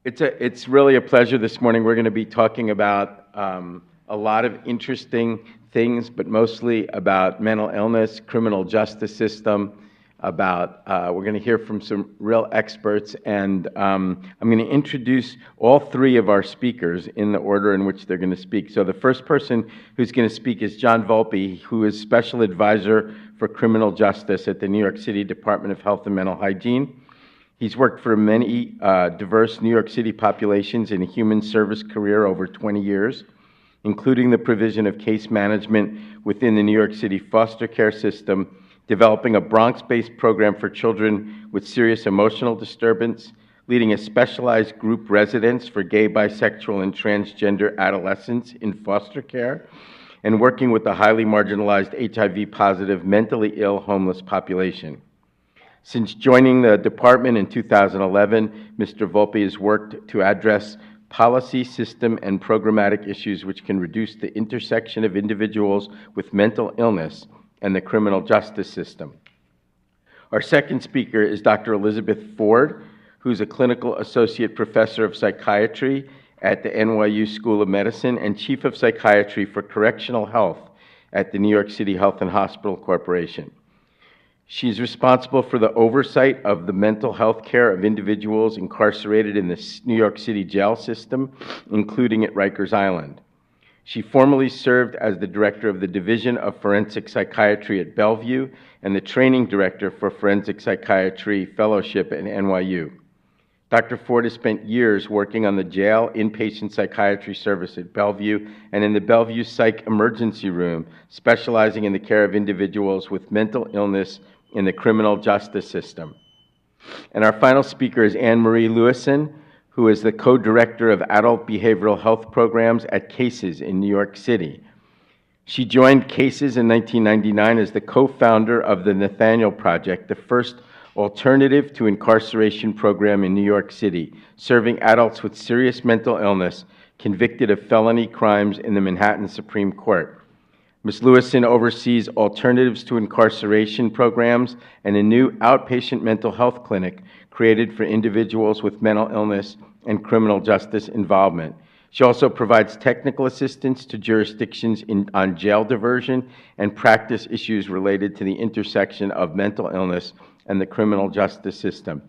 It's really a pleasure this morning. We're going to be talking about a lot of interesting things, but mostly about mental illness, criminal justice system, we're going to hear from some real experts, and I'm going to introduce all three of our speakers in the order in which they're going to speak. So the first person who's going to speak is John Volpe, who is Special Advisor for Criminal Justice at the New York City Department of Health and Mental Hygiene. He's worked for many diverse New York City populations in a human service career over 20 years, including the provision of case management within the New York City foster care system, developing a Bronx-based program for children with serious emotional disturbance, leading a specialized group residence for gay, bisexual, and transgender adolescents in foster care, and working with the highly marginalized HIV-positive, mentally ill homeless population. Since joining the department in 2011, Mr. Volpe has worked to address policy, system, and programmatic issues which can reduce the intersection of individuals with mental illness and the criminal justice system. Our second speaker is Dr. Elizabeth Ford, who's a clinical associate professor of psychiatry at the NYU School of Medicine and chief of psychiatry for correctional health at the New York City Health and Hospital Corporation. She's responsible for the oversight of the mental health care of individuals incarcerated in the New York City jail system, including at Rikers Island. She formerly served as the director of the Division of Forensic Psychiatry at Bellevue and the training director for Forensic Psychiatry Fellowship at NYU. Dr. Ford has spent years working on the jail inpatient psychiatry service at Bellevue and in the Bellevue Psych Emergency Room, specializing in the care of individuals with mental illness in the criminal justice system. And our final speaker is AnnMarieLouison, who is the co-director of adult behavioral health programs at CASES in New York City. She joined CASES in 1999 as the co-founder of the Nathaniel Project, the first alternative to incarceration program in New York City, serving adults with serious mental illness convicted of felony crimes in the Manhattan Supreme Court. Ms. Louison oversees alternatives to incarceration programs and a new outpatient mental health clinic created for individuals with mental illness and criminal justice involvement. She also provides technical assistance to jurisdictions on jail diversion and practice issues related to the intersection of mental illness and the criminal justice system.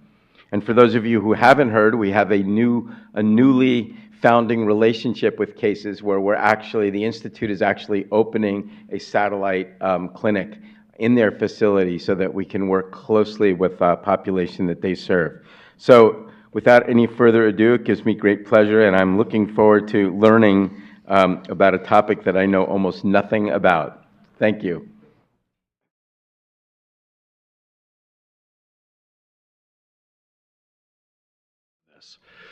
And for those of you who haven't heard, we have a newly founding relationship with CASES where the Institute is actually opening a satellite clinic in their facility so that we can work closely with the population that they serve. So without any further ado, it gives me great pleasure, and I'm looking forward to learning about a topic that I know almost nothing about. Thank you.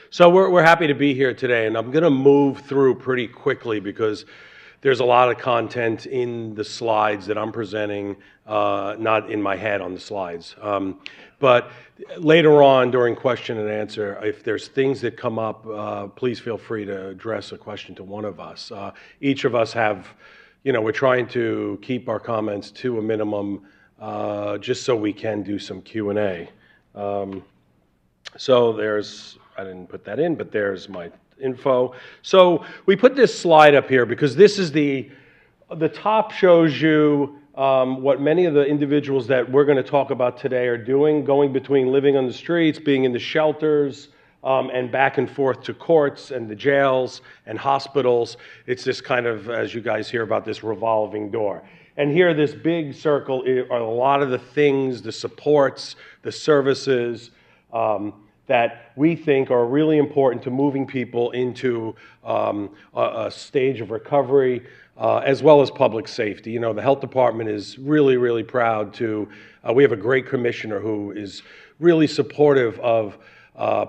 So we're happy to be here today, and I'm going to move through pretty quickly because there's a lot of content in the slides that I'm presenting, not in my head on the slides. But later on during question and answer, if there's things that come up, please feel free to address a question to one of us. Each of us have, we're trying to keep our comments to a minimum just so we can do some Q&A. So I didn't put that in, but there's my info. So we put this slide up here because this is the top shows you what many of the individuals that we're going to talk about today are doing, going between living on the streets, being in the shelters, and back and forth to courts and the jails and hospitals. It's this kind of, as you guys hear about, this revolving door. And here, this big circle are a lot of the things, the supports, the services, that we think are really important to moving people into a stage of recovery, as well as public safety. The health department is really, really proud to, we have a great commissioner who is really supportive of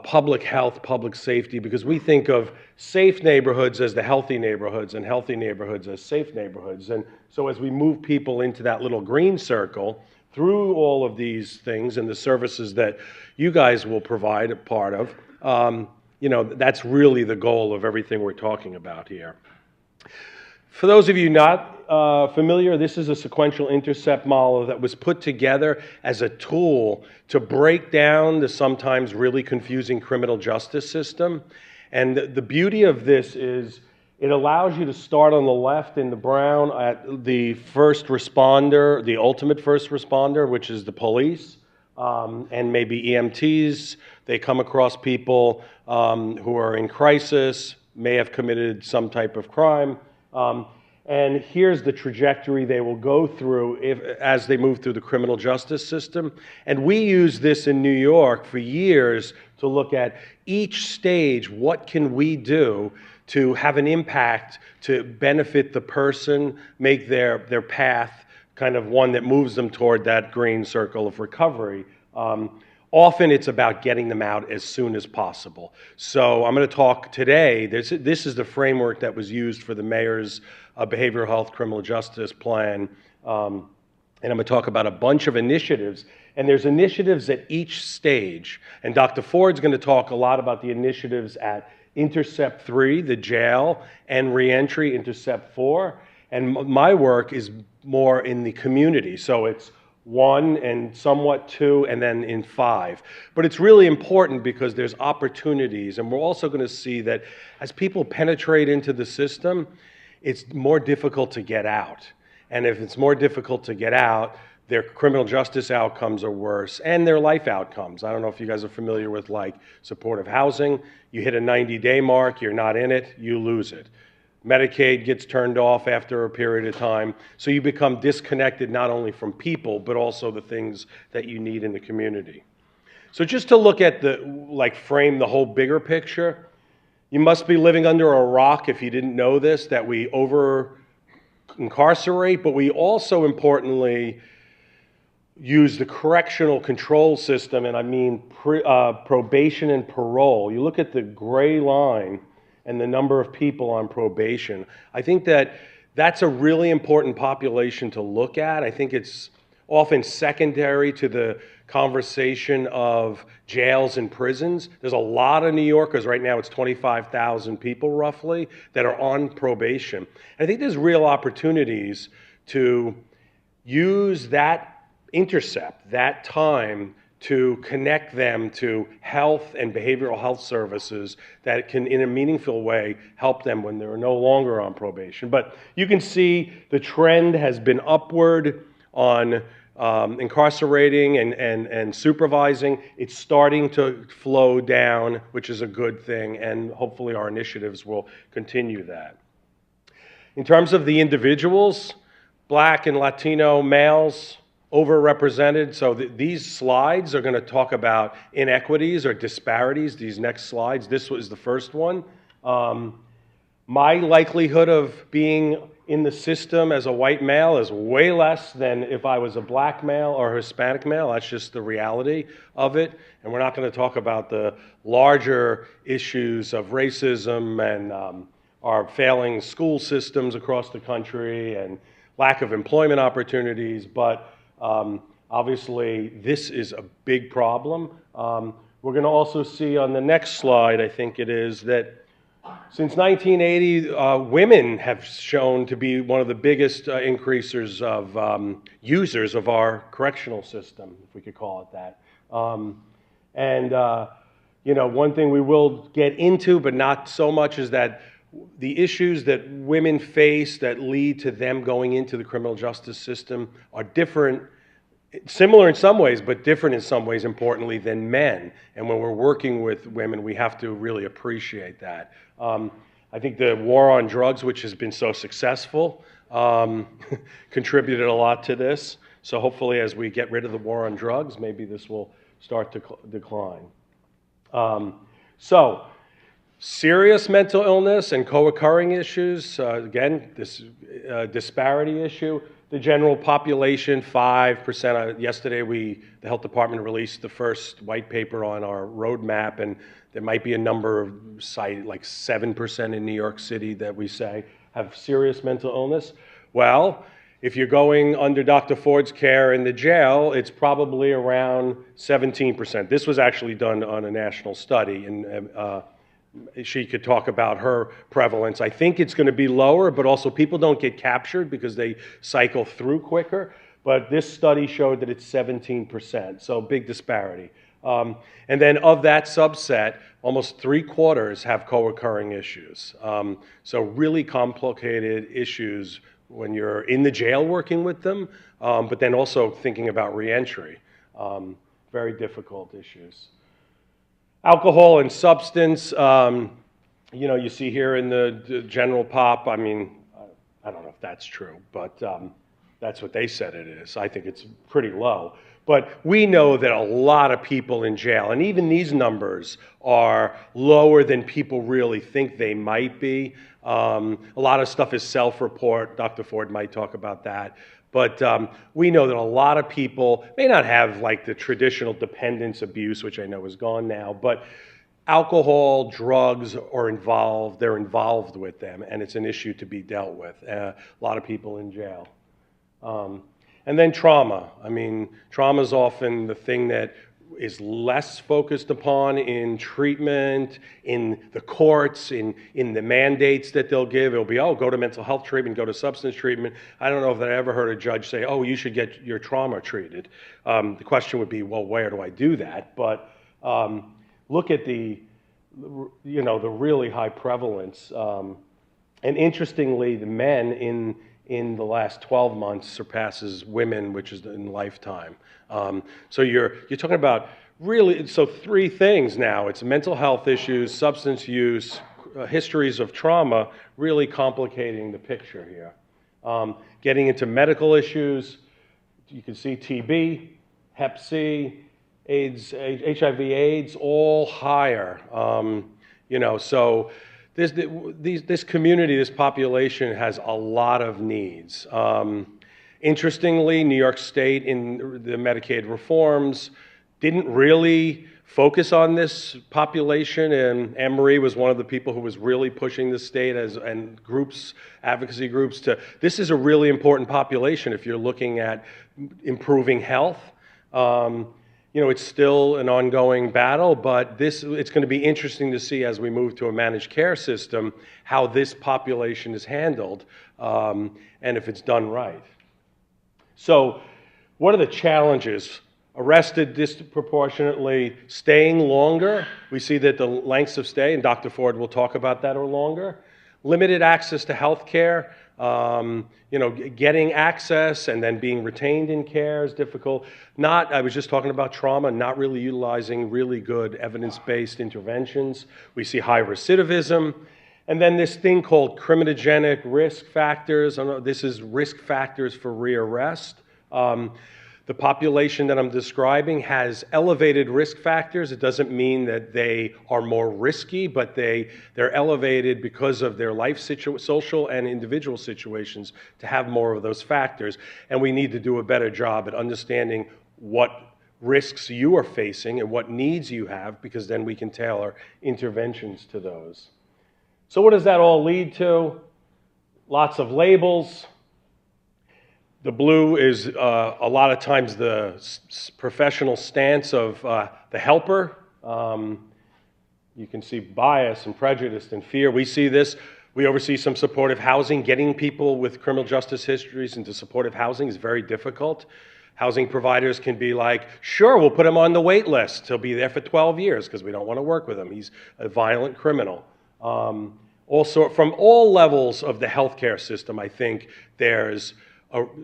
public health, public safety, because we think of safe neighborhoods as the healthy neighborhoods and healthy neighborhoods as safe neighborhoods. And so as we move people into that little green circle, through all of these things and the services that you guys will provide a part of, that's really the goal of everything we're talking about here. For those of you not familiar, this is a sequential intercept model that was put together as a tool to break down the sometimes really confusing criminal justice system. And the beauty of this is it allows you to start on the left in the brown at the first responder, the ultimate first responder, which is the police, and maybe EMTs. They come across people who are in crisis, may have committed some type of crime. And here's the trajectory they will go through as they move through the criminal justice system. And we use this in New York for years to look at each stage, what can we do to have an impact to benefit the person, make their path kind of one that moves them toward that green circle of recovery. Often it's about getting them out as soon as possible. So I'm going to talk today, this is the framework that was used for the mayor's behavioral health criminal justice plan. And I'm going to talk about a bunch of initiatives. And there's initiatives at each stage. And Dr. Ford's going to talk a lot about the initiatives at Intercept 3, the jail, and reentry, Intercept 4. And my work is more in the community. So it's 1 and somewhat 2, and then in 5. But it's really important because there's opportunities, and we're also going to see that as people penetrate into the system, it's more difficult to get out. And if it's more difficult to get out, their criminal justice outcomes are worse, and their life outcomes. I don't know if you guys are familiar with like supportive housing. You hit a 90-day mark, you're not in it, you lose it. Medicaid gets turned off after a period of time, so you become disconnected not only from people, but also the things that you need in the community. So just to look at frame the whole bigger picture, you must be living under a rock if you didn't know this, that we over-incarcerate, but we also, importantly, use the correctional control system, and I mean probation and parole. You look at the gray line, and the number of people on probation. I think that that's a really important population to look at. I think it's often secondary to the conversation of jails and prisons. There's a lot of New Yorkers, right now it's 25,000 people roughly, that are on probation. I think there's real opportunities to use that intercept, that time, to connect them to health and behavioral health services that can, in a meaningful way, help them when they're no longer on probation. But you can see the trend has been upward on incarcerating and supervising. It's starting to flow down, which is a good thing, and hopefully our initiatives will continue that. In terms of the individuals, Black and Latino males, overrepresented. So these slides are going to talk about inequities or disparities, these next slides. This was the first one. My likelihood of being in the system as a white male is way less than if I was a black male or Hispanic male. That's just the reality of it. And we're not going to talk about the larger issues of racism and our failing school systems across the country and lack of employment opportunities, but obviously, this is a big problem. We're going to also see on the next slide, I think it is, that since 1980, women have shown to be one of the biggest increasers of users of our correctional system, if we could call it that. One thing we will get into, but not so much, is that the issues that women face that lead to them going into the criminal justice system are different, similar in some ways, but different in some ways, importantly, than men. And when we're working with women, we have to really appreciate that. I think the war on drugs, which has been so successful, contributed a lot to this. So hopefully as we get rid of the war on drugs, maybe this will start to decline. Serious mental illness and co-occurring issues, again, this disparity issue. The general population, 5%. Yesterday, the health department released the first white paper on our roadmap, and there might be a number of cited, like 7% in New York City that we say have serious mental illness. Well, if you're going under Dr. Ford's care in the jail, it's probably around 17%. This was actually done on a national study in she could talk about her prevalence. I think it's going to be lower, but also people don't get captured because they cycle through quicker. But this study showed that it's 17%, so big disparity. And then of that subset, almost 3/4 have co-occurring issues. So really complicated issues when you're in the jail working with them, but then also thinking about reentry. Very difficult issues. Alcohol and substance, you see here in the general pop, I mean, I don't know if that's true, but that's what they said it is. I think it's pretty low. But we know that a lot of people in jail, and even these numbers are lower than people really think they might be. A lot of stuff is self-report. Dr. Ford might talk about that. But we know that a lot of people may not have like the traditional dependence abuse, which I know is gone now, but alcohol, drugs are involved. They're involved with them, and it's an issue to be dealt with. A lot of people in jail. And then trauma. I mean, trauma is often the thing that is less focused upon in treatment, in the courts, in the mandates that they'll give. It'll be, oh, go to mental health treatment, go to substance treatment. I don't know if I ever heard a judge say, oh, you should get your trauma treated. The question would be, well, where do I do that? But look at the really high prevalence. And interestingly, the men in the last 12 months surpasses women, which is in lifetime. So you're talking about really, so 3 things now. It's mental health issues, substance use, histories of trauma, really complicating the picture here. Getting into medical issues, you can see TB, Hep C, AIDS, HIV/AIDS, all higher. So this community, this population has a lot of needs. Interestingly, New York State in the Medicaid reforms didn't really focus on this population, and AnnMarie was one of the people who was really pushing the state and groups, advocacy groups, to this is a really important population if you're looking at improving health. It's still an ongoing battle, but it's going to be interesting to see as we move to a managed care system how this population is handled and if it's done right. So what are the challenges? Arrested disproportionately, staying longer. We see that the lengths of stay, and Dr. Ford will talk about that, are longer. Limited access to health care. Getting access and then being retained in care is difficult. I was just talking about trauma, not really utilizing really good evidence-based interventions. We see high recidivism. And then this thing called criminogenic risk factors. This is risk factors for rearrest. The population that I'm describing has elevated risk factors. It doesn't mean that they are more risky, but they're elevated because of their life social and individual situations to have more of those factors. And we need to do a better job at understanding what risks you are facing and what needs you have, because then we can tailor interventions to those. So what does that all lead to? Lots of labels. The blue is a lot of times the professional stance of the helper. You can see bias and prejudice and fear. We see this. We oversee some supportive housing. Getting people with criminal justice histories into supportive housing is very difficult. Housing providers can be like, sure, we'll put him on the wait list. He'll be there for 12 years because we don't want to work with him. He's a violent criminal. Also, from all levels of the healthcare system, I think there's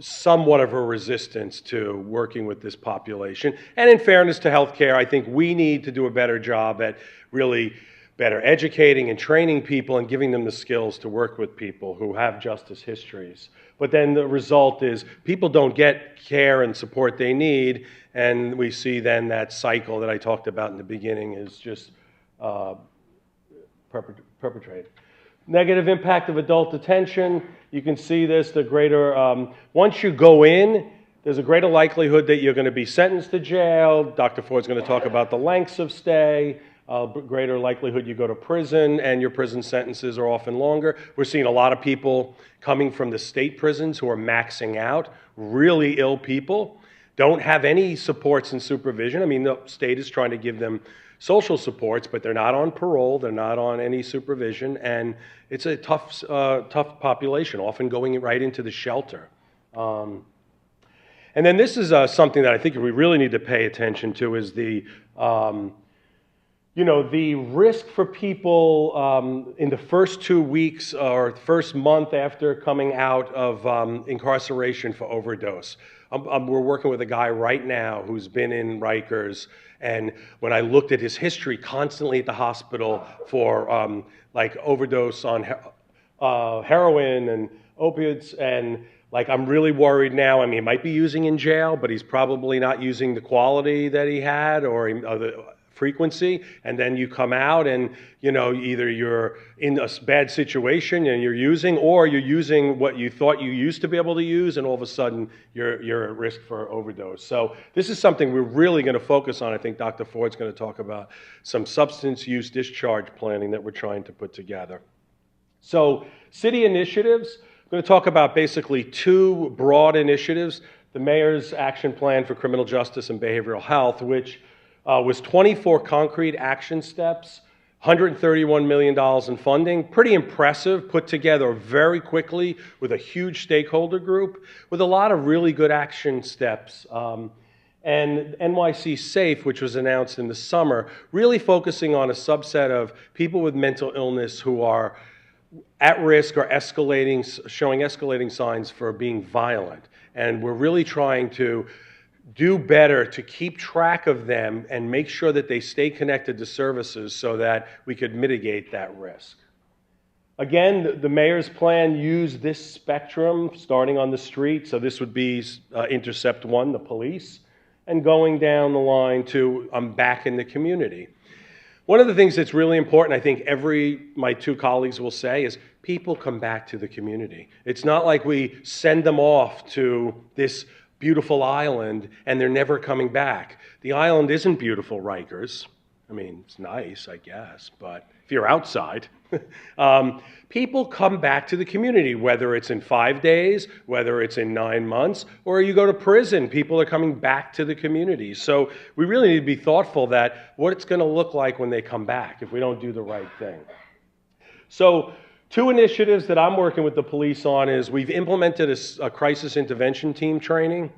somewhat of a resistance to working with this population. And in fairness to healthcare, I think we need to do a better job at really better educating and training people and giving them the skills to work with people who have justice histories. But then the result is people don't get care and support they need, and we see then that cycle that I talked about in the beginning is just perpetrated. Negative impact of adult detention. You can see this, the greater, once you go in, there's a greater likelihood that you're going to be sentenced to jail. Dr. Ford's going to talk about the lengths of stay, greater likelihood you go to prison, and your prison sentences are often longer. We're seeing a lot of people coming from the state prisons who are maxing out, really ill people, don't have any supports and supervision. I mean, the state is trying to give them social supports, but they're not on parole, they're not on any supervision, and it's a tough population, often going right into the shelter. And then this is something that I think we really need to pay attention to is the the risk for people in the first 2 weeks or first month after coming out of incarceration for overdose. We're working with a guy right now who's been in Rikers, and when I looked at his history, constantly at the hospital for like overdose on heroin and opiates, and like I'm really worried now. I mean, he might be using in jail, but he's probably not using the quality that he had or the frequency, and then you come out and either you're in a bad situation and you're using, or you're using what you thought you used to be able to use, and all of a sudden you're at risk for overdose. So this is something we're really going to focus on. I think Dr. Ford's going to talk about some substance use discharge planning that we're trying to put together. So city initiatives, I'm going to talk about basically two broad initiatives: the Mayor's Action Plan for Criminal Justice and Behavioral Health, which was 24 concrete action steps, $131 million in funding. Pretty impressive, put together very quickly with a huge stakeholder group, with a lot of really good action steps. And NYC Safe, which was announced in the summer, really focusing on a subset of people with mental illness who are at risk or showing escalating signs for being violent. And we're really trying to do better to keep track of them and make sure that they stay connected to services so that we could mitigate that risk. Again, the mayor's plan used this spectrum starting on the street. So this would be Intercept 1, the police, and going down the line to I'm back in the community. One of the things that's really important, I think my two colleagues will say, is people come back to the community. It's not like we send them off to this beautiful island and they're never coming back. The island isn't beautiful, Rikers. I mean, it's nice, I guess, but if you're outside, people come back to the community, whether it's in 5 days, whether it's in 9 months, or you go to prison, people are coming back to the community. So we really need to be thoughtful that what it's going to look like when they come back if we don't do the right thing. So two initiatives that I'm working with the police on is we've implemented a crisis intervention team training.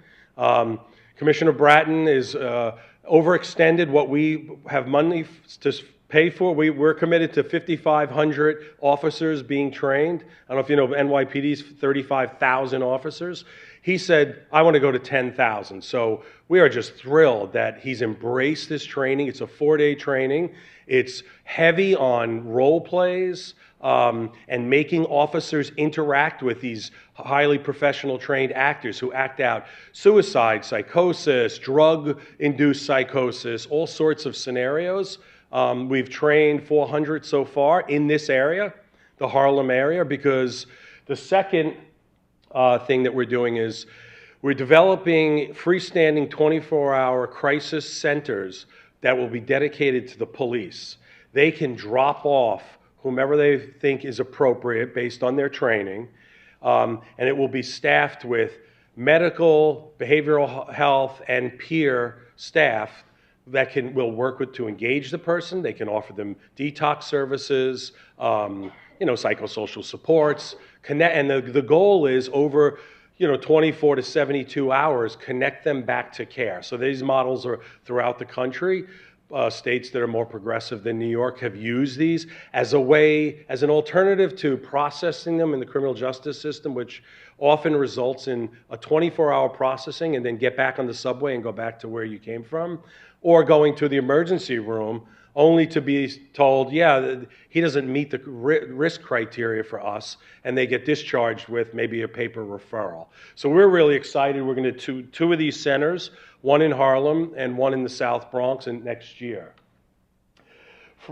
Commissioner Bratton is overextended what we have money to pay for. We're committed to 5,500 officers being trained. I don't know if you know, NYPD's 35,000 officers. He said, I want to go to 10,000. So we are just thrilled that he's embraced this training. It's a 4-day training. It's heavy on role plays and making officers interact with these highly professional trained actors who act out suicide, psychosis, drug-induced psychosis, all sorts of scenarios. We've trained 400 so far in this area, the Harlem area, because the second thing that we're doing is we're developing freestanding 24-hour crisis centers that will be dedicated to the police. They can drop off whomever they think is appropriate based on their training, and it will be staffed with medical, behavioral health, and peer staff that will work with to engage the person. They can offer them detox services, psychosocial supports, connect, and the goal is over 24 to 72 hours, connect them back to care. So these models are throughout the country. States that are more progressive than New York have used these as an alternative to processing them in the criminal justice system, which often results in a 24-hour processing and then get back on the subway and go back to where you came from, or going to the emergency room only to be told, yeah, he doesn't meet the risk criteria for us, and they get discharged with maybe a paper referral. So we're really excited. We're going to do two of these centers, one in Harlem and one in the South Bronx next year.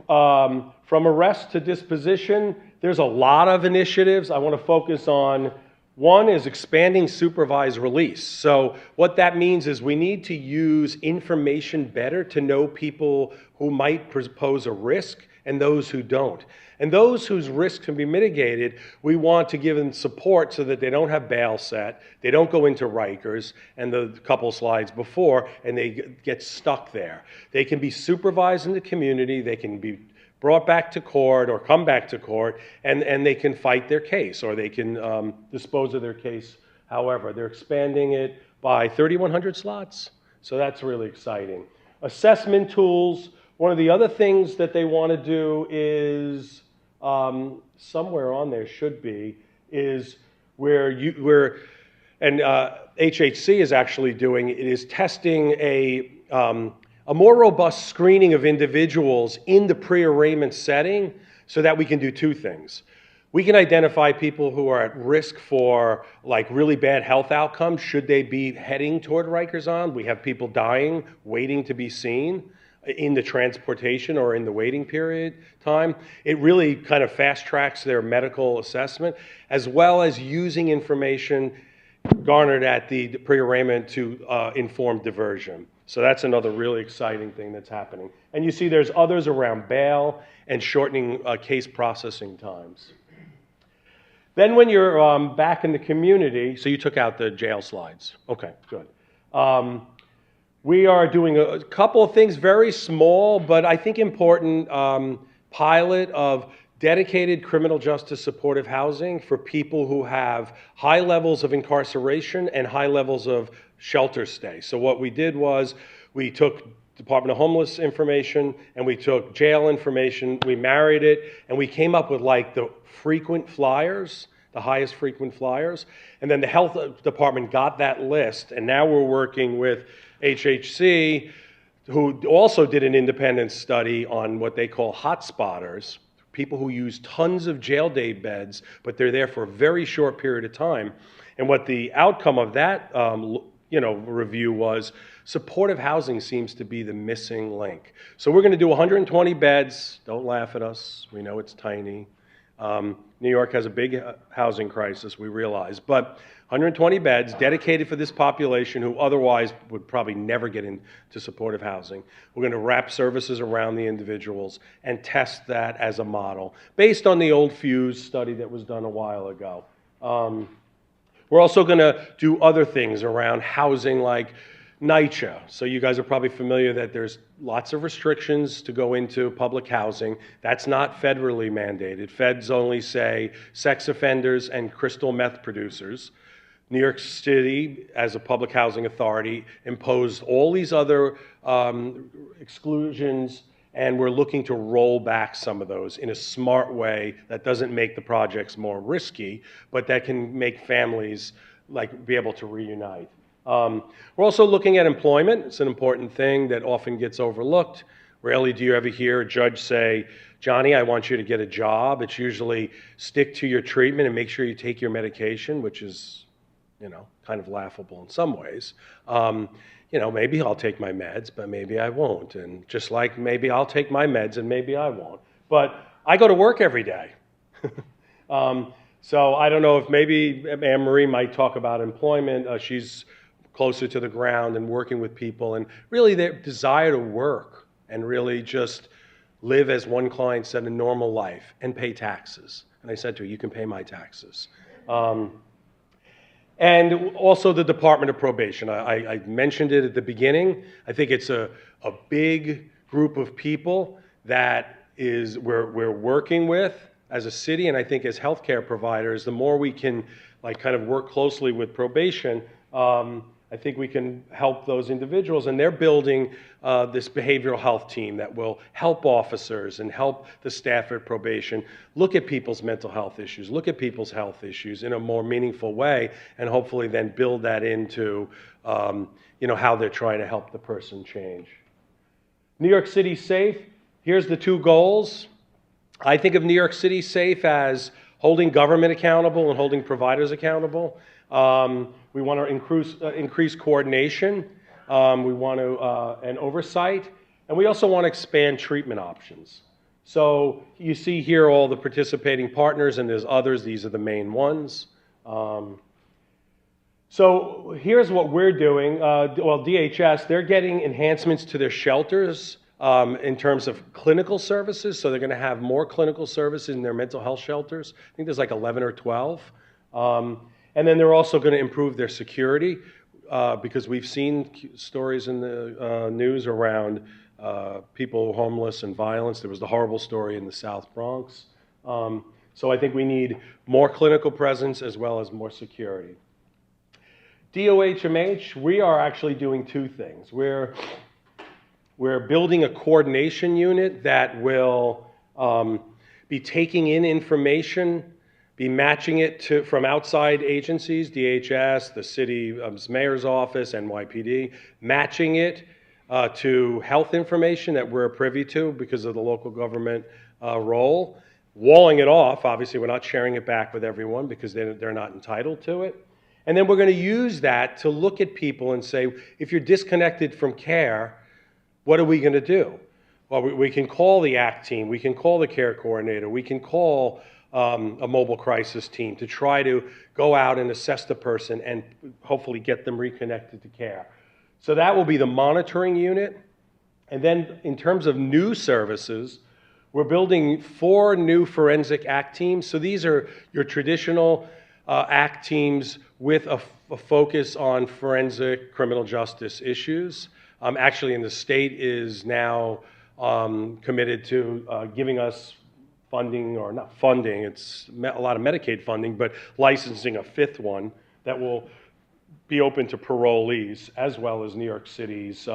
From arrest to disposition, there's a lot of initiatives. I want to focus on one is expanding supervised release. So what that means is we need to use information better to know people who might pose a risk and those who don't. And those whose risk can be mitigated, we want to give them support so that they don't have bail set, they don't go into Rikers, and the couple slides before, and they get stuck there. They can be supervised in the community, they can be brought back to court or come back to court, and they can fight their case, or they can dispose of their case however. They're expanding it by 3,100 slots, so that's really exciting. Assessment tools. One of the other things that they want to do is, somewhere on there should be, is HHC is actually doing, it is testing a more robust screening of individuals in the pre-arraignment setting so that we can do two things. We can identify people who are at risk for like really bad health outcomes should they be heading toward Rikers Island. We have people dying, waiting to be seen in the transportation or in the waiting period time. It really kind of fast tracks their medical assessment, as well as using information garnered at the pre-arraignment to inform diversion. So that's another really exciting thing that's happening. And you see there's others around bail and shortening case processing times. Then when you're back in the community, so you took out the jail slides. Okay, good. We are doing a couple of things, very small, but I think important, pilot of dedicated criminal justice supportive housing for people who have high levels of incarceration and high levels of shelter stay. So what we did was we took Department of Homeless information and we took jail information, we married it, and we came up with like the frequent flyers, the highest frequent flyers, and then the health department got that list, and now we're working with HHC, who also did an independent study on what they call hotspotters, people who use tons of jail day beds, but they're there for a very short period of time. And what the outcome of that review was, supportive housing seems to be the missing link. So we're going to do 120 beds. Don't laugh at us. We know it's tiny. New York has a big housing crisis, we realize, but 120 beds dedicated for this population who otherwise would probably never get into supportive housing. We're going to wrap services around the individuals and test that as a model based on the old Fuse study that was done a while ago. We're also going to do other things around housing like NYCHA. So you guys are probably familiar that there's lots of restrictions to go into public housing. That's not federally mandated. Feds only say sex offenders and crystal meth producers. New York City, as a public housing authority, imposed all these other exclusions, and we're looking to roll back some of those in a smart way that doesn't make the projects more risky, but that can make families be able to reunite. We're also looking at employment. It's an important thing that often gets overlooked. Rarely do you ever hear a judge say, Johnny, I want you to get a job. It's usually stick to your treatment and make sure you take your medication, which is, kind of laughable in some ways. Maybe I'll take my meds, but maybe I won't. And just like maybe I'll take my meds and maybe I won't. But I go to work every day. So I don't know if maybe Anne-Marie might talk about employment. She's closer to the ground and working with people, and really their desire to work and really just live, as one client said, a normal life and pay taxes. And I said to her, you can pay my taxes. And also the Department of Probation. I mentioned it at the beginning. I think it's a big group of people that we're working with as a city, and I think as healthcare providers, the more we can kind of work closely with probation, I think we can help those individuals, and they're building this behavioral health team that will help officers and help the staff at probation look at people's mental health issues, look at people's health issues in a more meaningful way, and hopefully then build that into how they're trying to help the person change. New York City Safe, here's the two goals. I think of New York City Safe as holding government accountable and holding providers accountable. We want to increase coordination. We want to and oversight, and we also want to expand treatment options. So you see here all the participating partners, and there's others. These are the main ones. So here's what we're doing. DHS, they're getting enhancements to their shelters in terms of clinical services. So they're going to have more clinical services in their mental health shelters. I think there's like 11 or 12. And then they're also going to improve their security because we've seen stories in the news around people homeless and violence. There was the horrible story in the South Bronx. So I think we need more clinical presence as well as more security. DOHMH, we are actually doing two things. We're building a coordination unit that will be taking in information, be matching it from outside agencies, DHS, the city mayor's office, NYPD, matching it to health information that we're privy to because of the local government role, walling it off. Obviously, we're not sharing it back with everyone because they're not entitled to it. And then we're going to use that to look at people and say, if you're disconnected from care, what are we going to do? Well, we can call the ACT team, we can call the care coordinator, we can call a mobile crisis team to try to go out and assess the person and hopefully get them reconnected to care. So that will be the monitoring unit. And then in terms of new services, we're building 4 new forensic ACT teams. So these are your traditional ACT teams with a focus on forensic criminal justice issues. Actually, in the state is now committed to giving us funding, or not funding, it's a lot of Medicaid funding, but licensing a 5th one that will be open to parolees as well as New York City's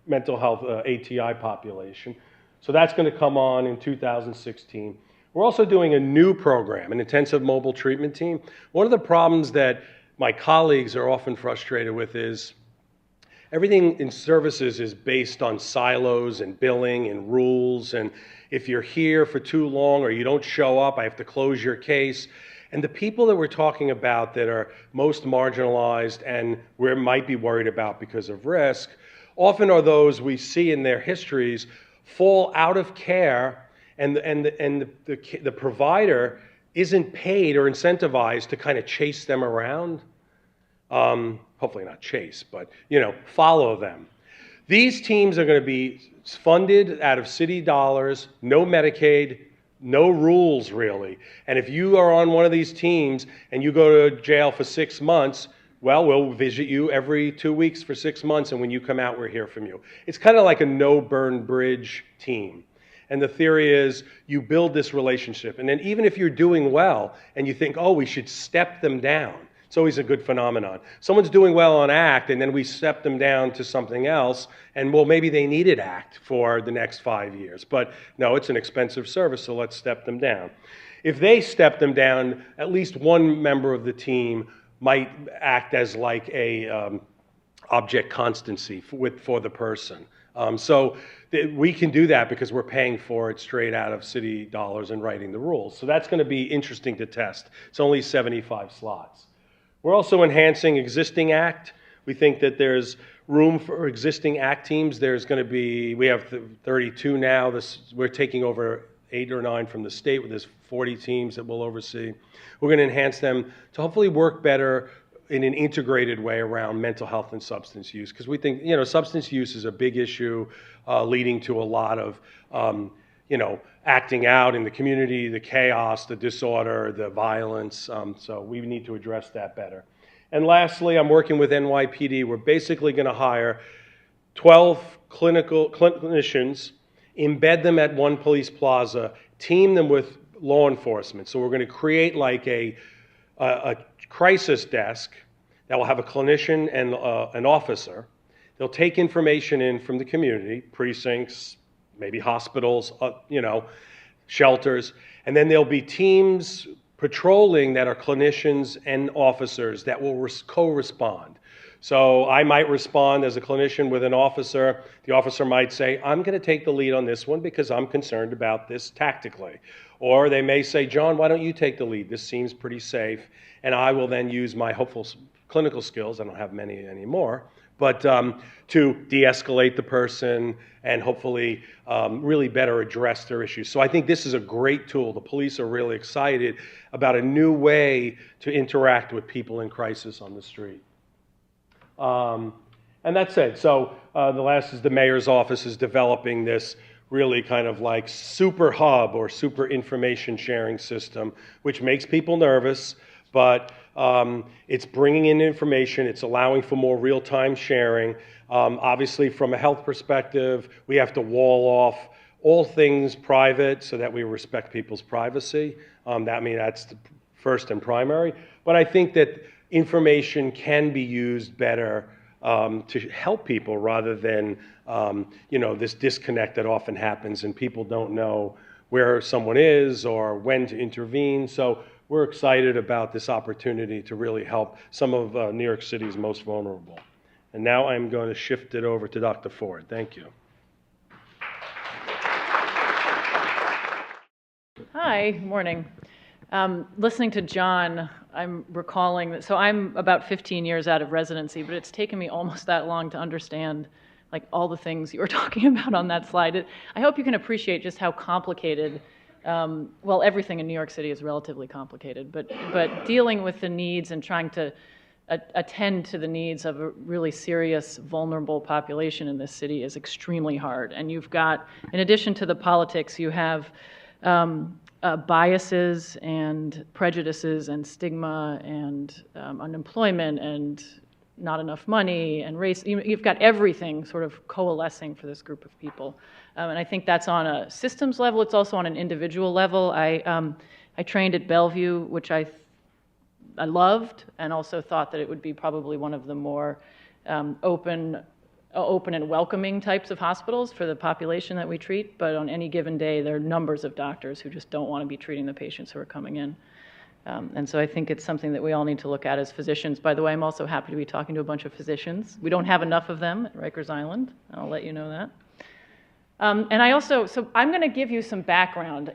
mental health ATI population. So that's going to come on in 2016. We're also doing a new program, an intensive mobile treatment team. One of the problems that my colleagues are often frustrated with is everything in services is based on silos and billing and rules, and if you're here for too long or you don't show up, I have to close your case. And the people that we're talking about that are most marginalized and we might be worried about because of risk, often are those we see in their histories fall out of care, and the provider isn't paid or incentivized to kind of chase them around. Hopefully not chase, but follow them. These teams are going to be funded out of city dollars, no Medicaid, no rules really. And if you are on one of these teams and you go to jail for 6 months, well, we'll visit you every 2 weeks for 6 months, and when you come out, we'll hear from you. It's kind of like a no-burn bridge team. And the theory is you build this relationship. And then even if you're doing well and you think, oh, we should step them down, it's always a good phenomenon. Someone's doing well on ACT, and then we step them down to something else, and well, maybe they needed ACT for the next 5 years. But no, it's an expensive service, so let's step them down. If they step them down, at least one member of the team might act as like a object constancy for the person. So we can do that because we're paying for it straight out of city dollars and writing the rules. So that's going to be interesting to test. It's only 75 slots. We're also enhancing existing ACT. We think that there's room for existing ACT teams. There's going to be, we have 32 now. We're taking over 8 or 9 from the state, where there's 40 teams that we'll oversee. We're going to enhance them to hopefully work better in an integrated way around mental health and substance use, because we think, substance use is a big issue leading to a lot of, acting out in the community, the chaos, the disorder, the violence. So we need to address that better. And lastly, I'm working with NYPD. We're basically going to hire 12 clinicians, embed them at one police plaza, team them with law enforcement. So we're going to create like a crisis desk that will have a clinician and an officer. They'll take information in from the community, precincts, maybe hospitals, shelters, and then there'll be teams patrolling that are clinicians and officers that will co-respond. So I might respond as a clinician with an officer. The officer might say, I'm going to take the lead on this one because I'm concerned about this tactically. Or they may say, John, why don't you take the lead? This seems pretty safe. And I will then use my hopeful clinical skills, I don't have many anymore, but to de-escalate the person and hopefully really better address their issues. So I think this is a great tool. The police are really excited about a new way to interact with people in crisis on the street. And that's it. So the last is the mayor's office is developing this really kind of like super hub or super information sharing system, which makes people nervous, but it's bringing in information, it's allowing for more real-time sharing. Obviously, from a health perspective, we have to wall off all things private so that we respect people's privacy. That's the first and primary. But I think that information can be used better to help people rather than this disconnect that often happens and people don't know where someone is or when to intervene. So we're excited about this opportunity to really help some of New York City's most vulnerable. And now I'm going to shift it over to Dr. Ford. Thank you. Hi, good morning. Listening to John, I'm recalling that, so I'm about 15 years out of residency, but it's taken me almost that long to understand like all the things you were talking about on that slide. I hope you can appreciate just how complicated, well, everything in New York City is relatively complicated, but dealing with the needs and trying to attend to the needs of a really serious, vulnerable population in this city is extremely hard. And you've got, in addition to the politics, you have biases and prejudices and stigma and unemployment and not enough money and race. You've got everything sort of coalescing for this group of people. And I think that's on a systems level. It's also on an individual level. I trained at Bellevue, which I loved, and also thought that it would be probably one of the more open and welcoming types of hospitals for the population that we treat, but on any given day, there are numbers of doctors who just don't want to be treating the patients who are coming in. And so I think it's something that we all need to look at as physicians. By the way, I'm also happy to be talking to a bunch of physicians. We don't have enough of them at Rikers Island. I'll let you know that. And I also, so I'm going to give you some background.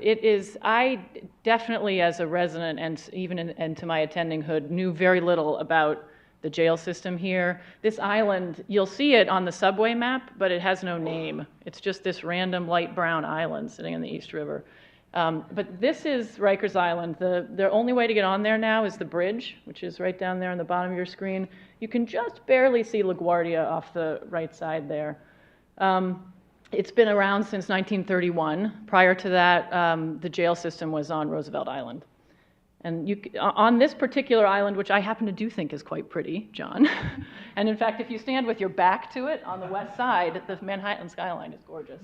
I definitely, as a resident and even into my attending hood, knew very little about the jail system here. This island, you'll see it on the subway map, but it has no name. It's just this random light brown island sitting in the East River. But this is Rikers Island. The only way to get on there now is the bridge, which is right down there on the bottom of your screen. You can just barely see LaGuardia off the right side there. It's been around since 1931. Prior to that, the jail system was on Roosevelt Island. And on this particular island, which I happen to do think is quite pretty, John, and in fact, if you stand with your back to it on the west side, the Manhattan skyline is gorgeous.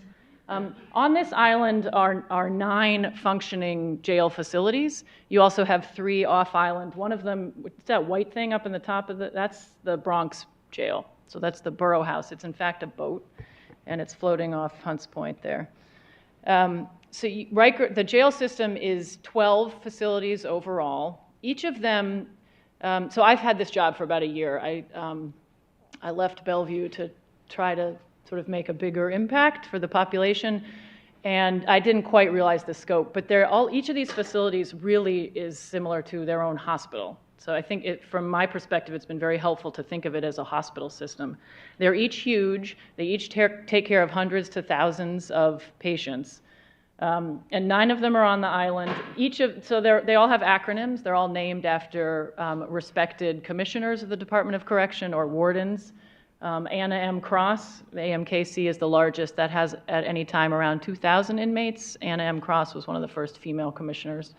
On this island are 9 functioning jail facilities. You also have 3 off-island. One of them, it's that white thing up in the top of that's the Bronx jail. So that's the Borough House. It's in fact a boat, and it's floating off Hunts Point there. The jail system is 12 facilities overall. Each of them, so I've had this job for about a year. I left Bellevue to try to sort of make a bigger impact for the population, and I didn't quite realize the scope, but each of these facilities really is similar to their own hospital. So I think from my perspective, it's been very helpful to think of it as a hospital system. They're each huge. They each take care of hundreds to thousands of patients. And 9 of them are on the island. They all have acronyms. They're all named after respected commissioners of the Department of Correction or wardens. Anna M. Cross, the AMKC, is the largest. That has at any time around 2,000 inmates. Anna M. Cross was one of the first female commissioners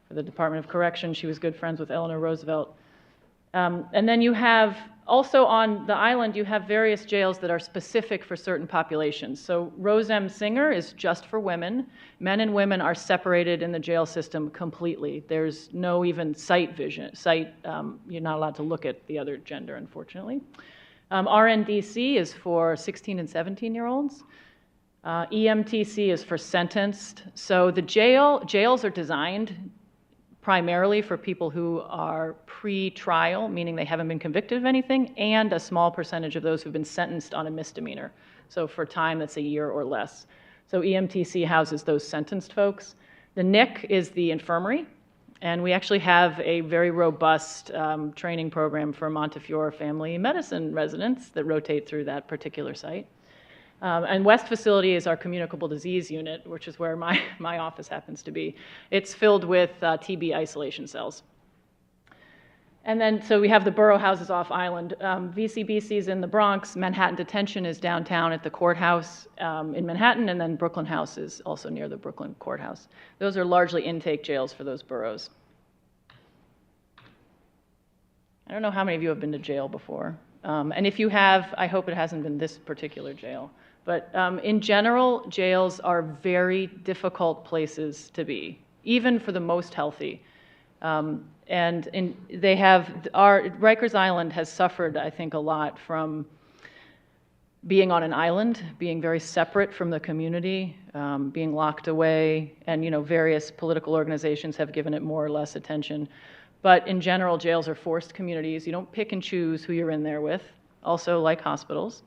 for the Department of Correction. She was good friends with Eleanor Roosevelt. And then you have, also on the island, you have various jails that are specific for certain populations. So Rose M. Singer is just for women. Men and women are separated in the jail system completely. There's no even sight vision. You're not allowed to look at the other gender, unfortunately. RNDC is for 16 and 17-year-olds. EMTC is for sentenced. So the jails are designed primarily for people who are pre-trial, meaning they haven't been convicted of anything, and a small percentage of those who've been sentenced on a misdemeanor, so for time that's a year or less. So EMTC houses those sentenced folks. The NIC is the infirmary, and we actually have a very robust training program for Montefiore family medicine residents that rotate through that particular site. And West Facility is our communicable disease unit, which is where my office happens to be. It's filled with TB isolation cells. And then, so we have the borough houses off island. VCBC is in the Bronx. Manhattan Detention is downtown at the courthouse in Manhattan, and then Brooklyn House is also near the Brooklyn courthouse. Those are largely intake jails for those boroughs. I don't know how many of you have been to jail before. And if you have, I hope it hasn't been this particular jail. But in general, jails are very difficult places to be, even for the most healthy. Rikers Island has suffered, I think, a lot from being on an island, being very separate from the community, being locked away, and various political organizations have given it more or less attention. But in general, jails are forced communities. You don't pick and choose who you're in there with, also like hospitals.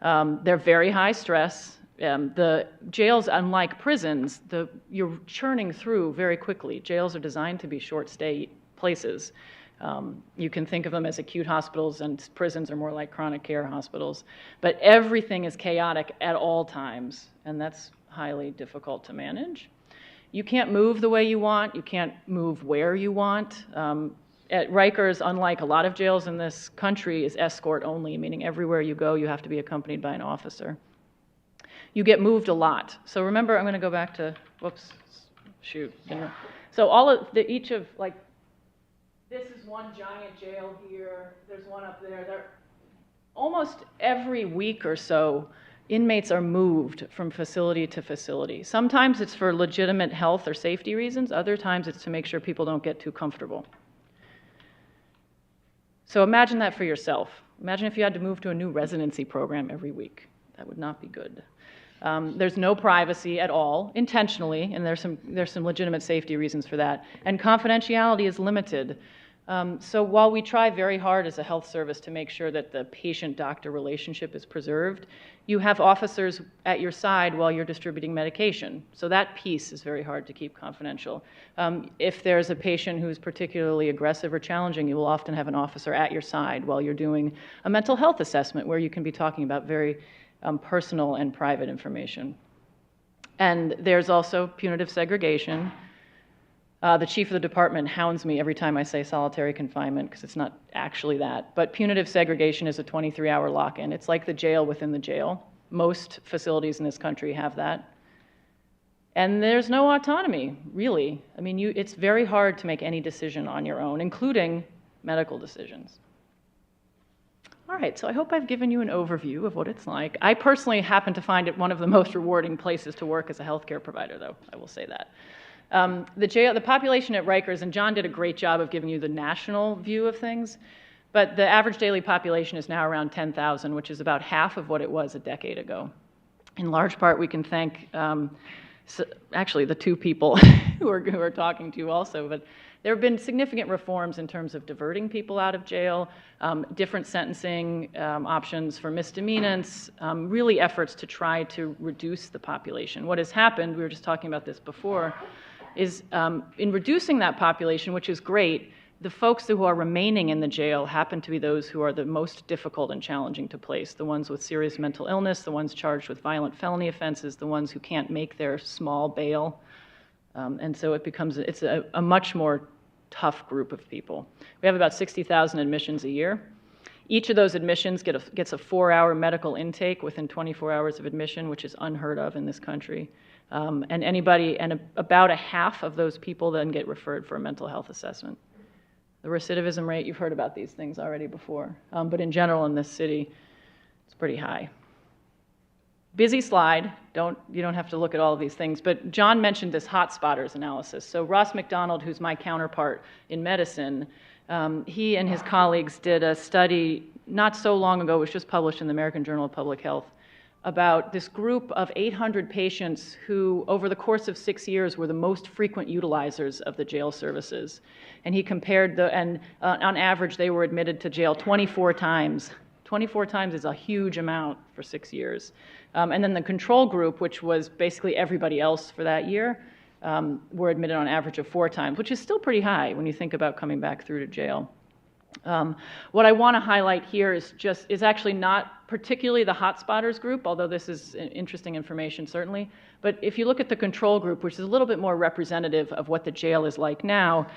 They're very high stress. The jails, unlike prisons, you're churning through very quickly. Jails are designed to be short stay places. You can think of them as acute hospitals, and prisons are more like chronic care hospitals. But everything is chaotic at all times, and that's highly difficult to manage. You can't move the way you want. You can't move where you want. At Rikers, unlike a lot of jails in this country, is escort only, meaning everywhere you go, you have to be accompanied by an officer. You get moved a lot. So remember, I'm going to go back to, whoops, shoot. So this is one giant jail here. There's one up there. Almost every week or so, inmates are moved from facility to facility. Sometimes it's for legitimate health or safety reasons. Other times it's to make sure people don't get too comfortable. So imagine that for yourself. Imagine if you had to move to a new residency program every week. That would not be good. There's no privacy at all, intentionally, and there's some legitimate safety reasons for that. And confidentiality is limited. So while we try very hard as a health service to make sure that the patient-doctor relationship is preserved, you have officers at your side while you're distributing medication. So that piece is very hard to keep confidential. If there's a patient who's particularly aggressive or challenging, you will often have an officer at your side while you're doing a mental health assessment where you can be talking about very personal and private information. And there's also punitive segregation. The chief of the department hounds me every time I say solitary confinement because it's not actually that. But punitive segregation is a 23-hour lock-in. It's like the jail within the jail. Most facilities in this country have that. And there's no autonomy, really. I mean, it's very hard to make any decision on your own, including medical decisions. All right, so I hope I've given you an overview of what it's like. I personally happen to find it one of the most rewarding places to work as a healthcare provider, though, I will say that. The population at Rikers, and John did a great job of giving you the national view of things, but the average daily population is now around 10,000, which is about half of what it was a decade ago. In large part, we can thank, actually, the two people who are talking to you also, but there have been significant reforms in terms of diverting people out of jail, different sentencing options for misdemeanants, really efforts to try to reduce the population. What has happened, we were just talking about this before, is in reducing that population, which is great, the folks who are remaining in the jail happen to be those who are the most difficult and challenging to place, the ones with serious mental illness, the ones charged with violent felony offenses, the ones who can't make their small bail. And so it's a much more tough group of people. We have about 60,000 admissions a year. Each of those admissions gets a 4-hour medical intake within 24 hours of admission, which is unheard of in this country. And about a half of those people then get referred for a mental health assessment. The recidivism rate, you've heard about these things already before, but in general in this city, it's pretty high. Busy slide, you don't have to look at all of these things, but John mentioned this hotspotters analysis. So Ross Macdonald, who's my counterpart in medicine, he and his colleagues did a study not so long ago, it was just published in the American Journal of Public Health, about this group of 800 patients who, over the course of 6 years, were the most frequent utilizers of the jail services. And he compared on average, they were admitted to jail 24 times. 24 times is a huge amount for 6 years. And then the control group, which was basically everybody else for that year, were admitted on average of 4 times, which is still pretty high when you think about coming back through to jail. What I want to highlight here is actually not particularly the hotspotters group, although this is interesting information certainly. But if you look at the control group, which is a little bit more representative of what the jail is like now,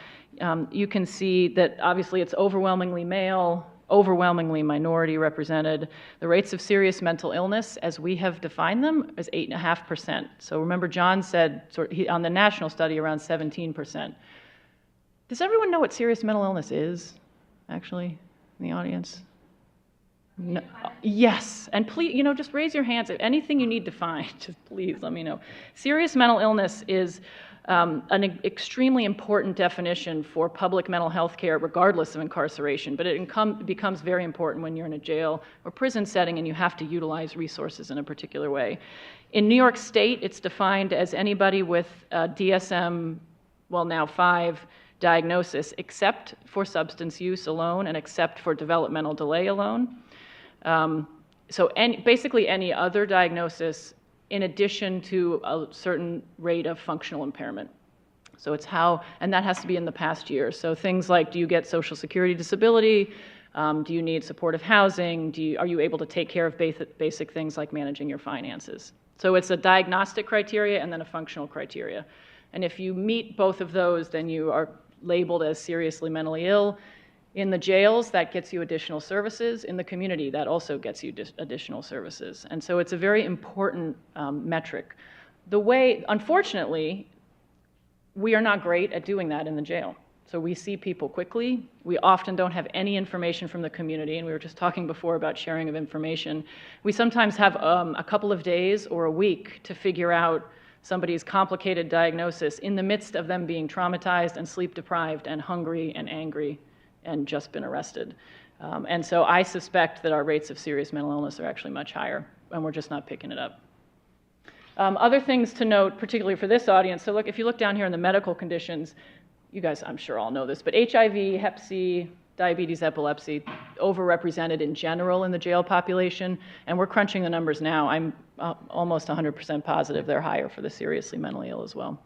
you can see that obviously it's overwhelmingly male, overwhelmingly minority represented. The rates of serious mental illness, as we have defined them, is 8.5%. So remember, John said on the national study around 17%. Does everyone know what serious mental illness is, actually, in the audience? No. Yes, and please, just raise your hands. If anything you need to find, just please let me know. Serious mental illness is an extremely important definition for public mental health care, regardless of incarceration, but it becomes very important when you're in a jail or prison setting and you have to utilize resources in a particular way. In New York State, it's defined as anybody with DSM, well, now 5, diagnosis, except for substance use alone and except for developmental delay alone. Basically any other diagnosis in addition to a certain rate of functional impairment. So it's and that has to be in the past year. So things like, do you get Social Security disability? Do you need supportive housing? Are you able to take care of basic things like managing your finances? So it's a diagnostic criteria and then a functional criteria. And if you meet both of those, then you are labeled as seriously mentally ill. In the jails, that gets you additional services. In the community, that also gets you additional services. And so it's a very important metric. Unfortunately, we are not great at doing that in the jail. So we see people quickly. We often don't have any information from the community, and we were just talking before about sharing of information. We sometimes have a couple of days or a week to figure out somebody's complicated diagnosis in the midst of them being traumatized and sleep deprived and hungry and angry and just been arrested. And so I suspect that our rates of serious mental illness are actually much higher, and we're just not picking it up. Other things to note, particularly for this audience, so if you look down here in the medical conditions, you guys I'm sure all know this, but HIV, Hep C, diabetes, epilepsy, overrepresented in general in the jail population, and we're crunching the numbers now. I'm almost 100% positive they're higher for the seriously mentally ill as well,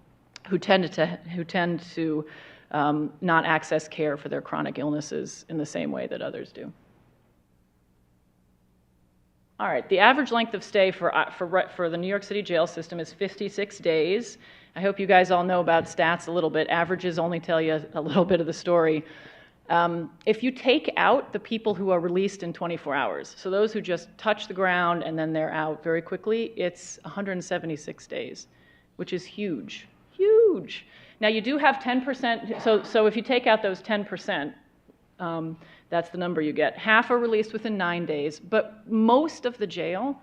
who tend to not access care for their chronic illnesses in the same way that others do. All right, the average length of stay for the New York City jail system is 56 days. I hope you guys all know about stats a little bit. Averages only tell you a little bit of the story. If you take out the people who are released in 24 hours, so those who just touch the ground and then they're out very quickly, it's 176 days, which is huge, huge. Now you do have 10%, so if you take out those 10%, that's the number you get. Half are released within 9 days, but most of the jail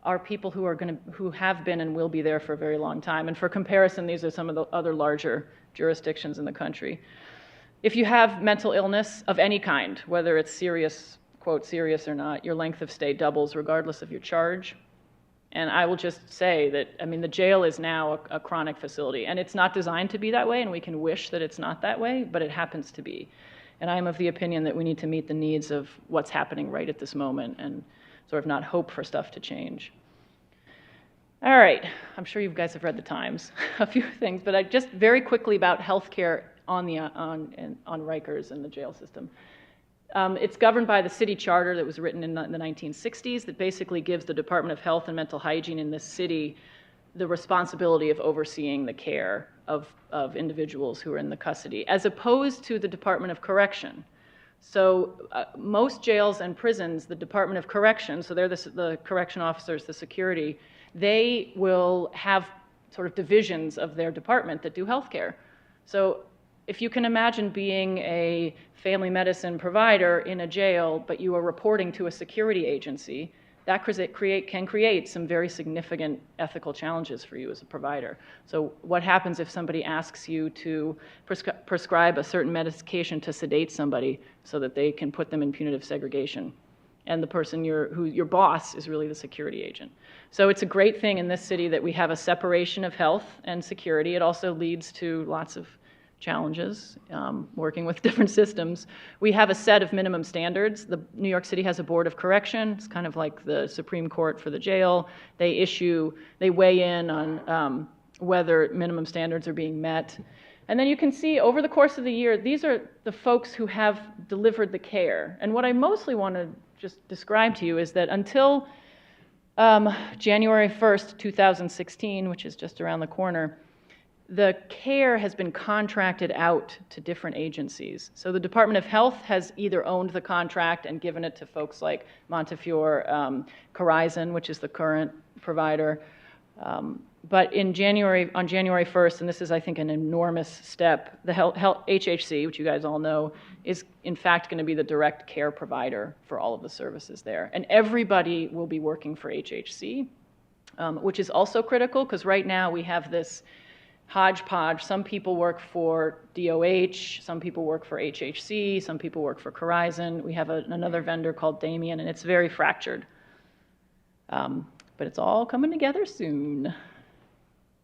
are people who have been and will be there for a very long time. And for comparison, these are some of the other larger jurisdictions in the country. If you have mental illness of any kind, whether it's serious, quote, serious or not, your length of stay doubles regardless of your charge. And I will just say that, the jail is now a chronic facility, and it's not designed to be that way, and we can wish that it's not that way, but it happens to be. And I am of the opinion that we need to meet the needs of what's happening right at this moment and sort of not hope for stuff to change. All right, I'm sure you guys have read the Times, a few things, but just very quickly about healthcare on Rikers and the jail system. It's governed by the city charter that was written in the 1960s that basically gives the Department of Health and Mental Hygiene in this city the responsibility of overseeing the care of individuals who are in the custody, as opposed to the Department of Correction. So most jails and prisons, the Department of Correction, so they're the correction officers, the security, they will have sort of divisions of their department that do healthcare. So if you can imagine being a family medicine provider in a jail, but you are reporting to a security agency, that can create some very significant ethical challenges for you as a provider. So what happens if somebody asks you to prescribe a certain medication to sedate somebody so that they can put them in punitive segregation? And the person your boss is really the security agent. So it's a great thing in this city that we have a separation of health and security. It also leads to lots of challenges working with different systems. We have a set of minimum standards. The New York City has a board of correction. It's kind of like the Supreme Court for the jail. They weigh in on whether minimum standards are being met. And then you can see over the course of the year, these are the folks who have delivered the care. And what I mostly want to just describe to you is that until January 1st, 2016, which is just around the corner, the care has been contracted out to different agencies. So the Department of Health has either owned the contract and given it to folks like Montefiore, Horizon, which is the current provider. But on January 1st, and this is, I think, an enormous step, the HHC, which you guys all know, is in fact going to be the direct care provider for all of the services there. And everybody will be working for HHC, which is also critical because right now we have this hodgepodge. Some people work for DOH, some people work for HHC, some people work for Horizon. We have another vendor called Damien, and it's very fractured. But it's all coming together soon.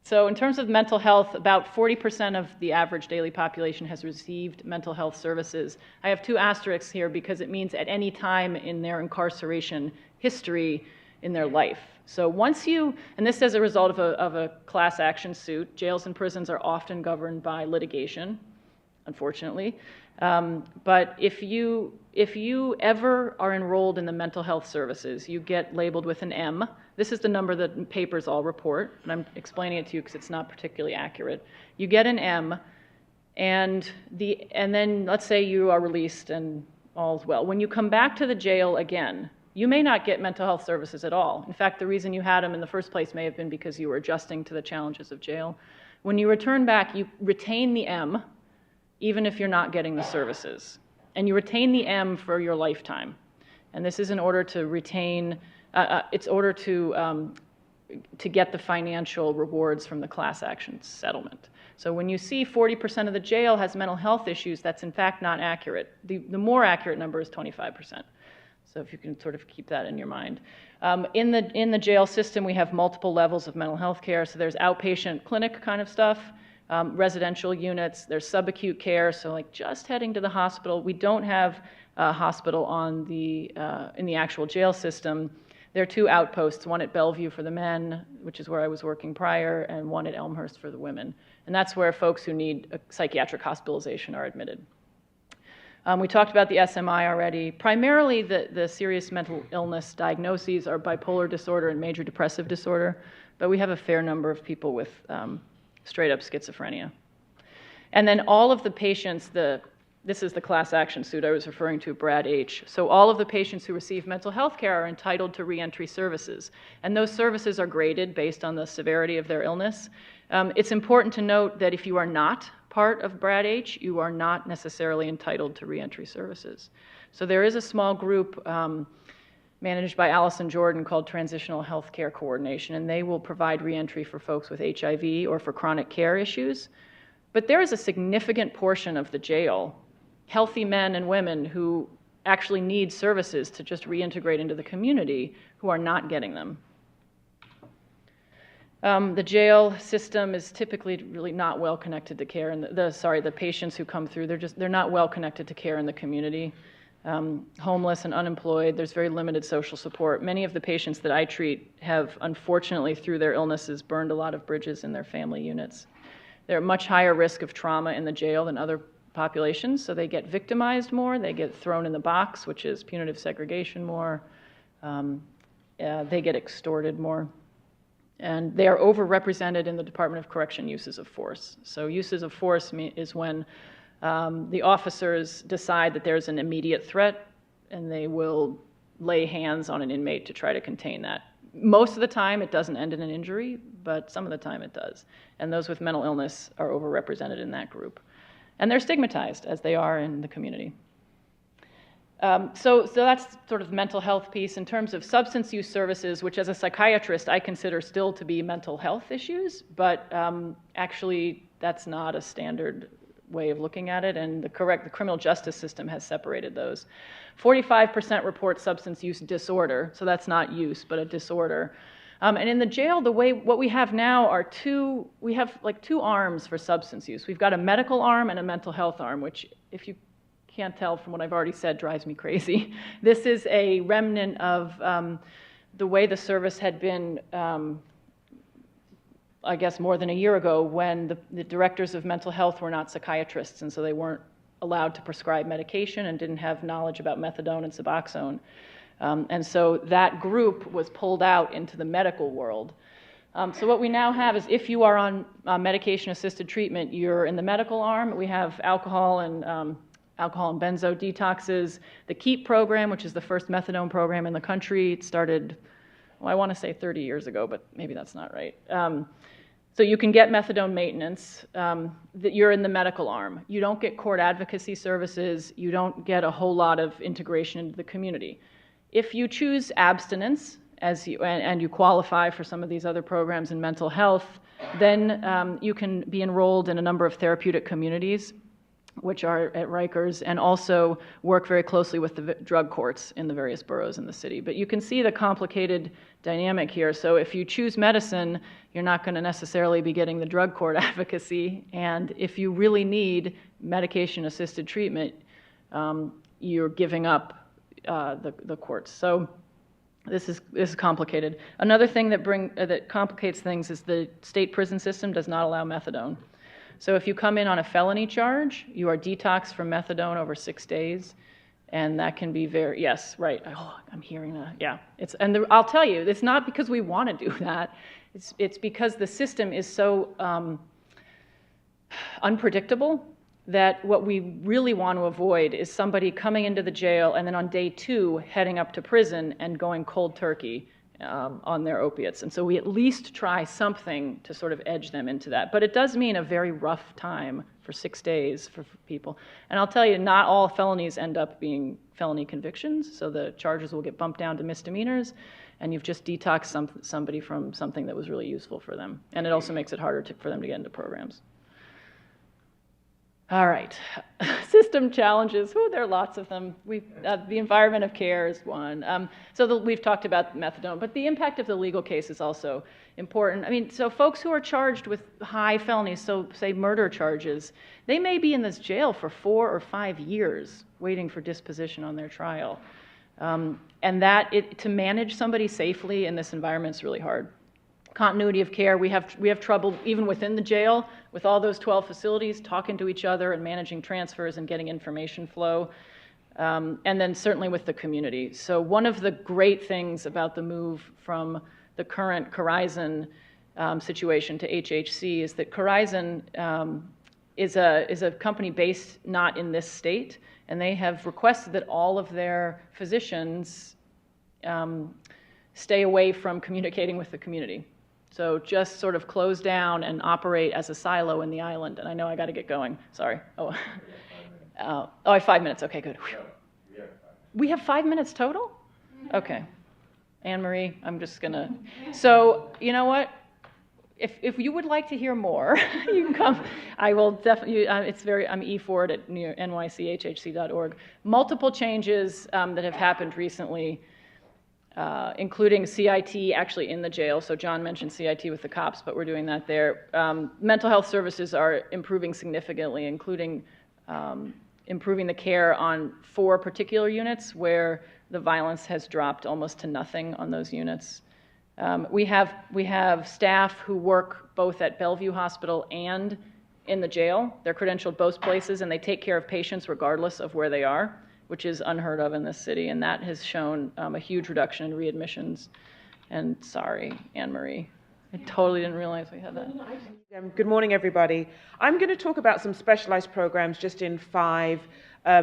So in terms of mental health, about 40% of the average daily population has received mental health services. I have two asterisks here because it means at any time in their incarceration history in their life. So once you, and this as a result of a class action suit, jails and prisons are often governed by litigation, unfortunately. But if you ever are enrolled in the mental health services, you get labeled with an M. This is the number that papers all report, and I'm explaining it to you because it's not particularly accurate. You get an M, and then let's say you are released and all's well. When you come back to the jail again, you may not get mental health services at all. In fact, the reason you had them in the first place may have been because you were adjusting to the challenges of jail. When you return back, you retain the M, even if you're not getting the services. And you retain the M for your lifetime. And this is in order to retain, it's order to get the financial rewards from the class action settlement. So when you see 40% of the jail has mental health issues, that's in fact not accurate. The more accurate number is 25%. So if you can sort of keep that in your mind. In the jail system, we have multiple levels of mental health care. So there's outpatient clinic kind of stuff, residential units, there's subacute care, so like just heading to the hospital. We don't have a hospital in the actual jail system. There are two outposts, one at Bellevue for the men, which is where I was working prior, and one at Elmhurst for the women. And that's where folks who need a psychiatric hospitalization are admitted. We talked about the SMI already. Primarily, the serious mental illness diagnoses are bipolar disorder and major depressive disorder, but we have a fair number of people with straight-up schizophrenia. And then all of the patients, this is the class action suit I was referring to, Brad H. So all of the patients who receive mental health care are entitled to reentry services. And those services are graded based on the severity of their illness. It's important to note that if you are not part of Brad H, you are not necessarily entitled to reentry services. So there is a small group managed by Allison Jordan called Transitional Healthcare Coordination, and they will provide reentry for folks with HIV or for chronic care issues. But there is a significant portion of the jail, healthy men and women who actually need services to just reintegrate into the community who are not getting them. The jail system is typically really not well connected to care, and the patients who come through, they're not well connected to care in the community. Homeless and unemployed, there's very limited social support. Many of the patients that I treat have, unfortunately, through their illnesses, burned a lot of bridges in their family units. They're at much higher risk of trauma in the jail than other populations, so they get victimized more, they get thrown in the box, which is punitive segregation more, they get extorted more. And they are overrepresented in the Department of Correction uses of force. So uses of force is when the officers decide that there's an immediate threat and they will lay hands on an inmate to try to contain that. Most of the time it doesn't end in an injury, but some of the time it does. And those with mental illness are overrepresented in that group. And they're stigmatized as they are in the community. So that's sort of the mental health piece. In terms of substance use services, which as a psychiatrist I consider still to be mental health issues, but actually that's not a standard way of looking at it, and the criminal justice system has separated those. 45% report substance use disorder, so that's not use, but a disorder. And in the jail, what we have now are two arms for substance use. We've got a medical arm and a mental health arm, which, if you can't tell from what I've already said, drives me crazy. This is a remnant of the way the service had been I guess, more than a year ago, when the directors of mental health were not psychiatrists, and so they weren't allowed to prescribe medication and didn't have knowledge about methadone and Suboxone. And so that group was pulled out into the medical world. So what we now have is, if you are on medication-assisted treatment, you're in the medical arm. We have alcohol and benzo detoxes. The KEEP program, which is the first methadone program in the country, it started, well, I want to say 30 years ago, but maybe that's not right. So you can get methadone maintenance, that you're in the medical arm. You don't get court advocacy services. You don't get a whole lot of integration into the community. If you choose abstinence, and you qualify for some of these other programs in mental health, then you can be enrolled in a number of therapeutic communities, which are at Rikers, and also work very closely with the drug courts in the various boroughs in the city. But you can see the complicated dynamic here. So if you choose medicine, you're not going to necessarily be getting the drug court advocacy. And if you really need medication-assisted treatment, you're giving up the courts. So this is complicated. Another thing that complicates things is the state prison system does not allow methadone. So if you come in on a felony charge, you are detoxed from methadone over 6 days, and that can be very, yes, right. Oh, I'm hearing that. Yeah, I'll tell you, it's not because we want to do that. It's because the system is so unpredictable that what we really want to avoid is somebody coming into the jail and then on day 2 heading up to prison and going cold turkey on their opiates. And so we at least try something to sort of edge them into that. But it does mean a very rough time for 6 days for people. And I'll tell you, not all felonies end up being felony convictions, so the charges will get bumped down to misdemeanors, and you've just detoxed somebody from something that was really useful for them. And it also makes it harder for them to get into programs. All right, system challenges. There are lots of them. The environment of care is one. We've talked about methadone, but the impact of the legal case is also important. I mean, so folks who are charged with high felonies, so say murder charges, they may be in this jail for 4 or 5 years waiting for disposition on their trial. And to manage somebody safely in this environment is really hard. Continuity of care, we have trouble even within the jail with all those 12 facilities talking to each other and managing transfers and getting information flow, and then certainly with the community. So one of the great things about the move from the current Corizon situation to HHC is that Corizon is a company based not in this state, and they have requested that all of their physicians stay away from communicating with the community. So just sort of close down and operate as a silo in the island. And I know I got to get going. Sorry. I have 5 minutes. Okay, good. We have 5 minutes total? Okay. Anne-Marie, I'm just going to. So, you know what? If you would like to hear more, you can come. I will definitely, I'm E4 at NYCHHC.org. Multiple changes that have happened recently. Including CIT actually in the jail. So John mentioned CIT with the cops, but we're doing that there. Mental health services are improving significantly, including improving the care on 4 particular units where the violence has dropped almost to nothing on those units. We have staff who work both at Bellevue Hospital and in the jail. They're credentialed both places, and they take care of patients regardless of where they are, which is unheard of in this city, and that has shown a huge reduction in readmissions. And sorry, Anne-Marie, I totally didn't realize we had that. Good morning, everybody. I'm going to talk about some specialized programs just in 5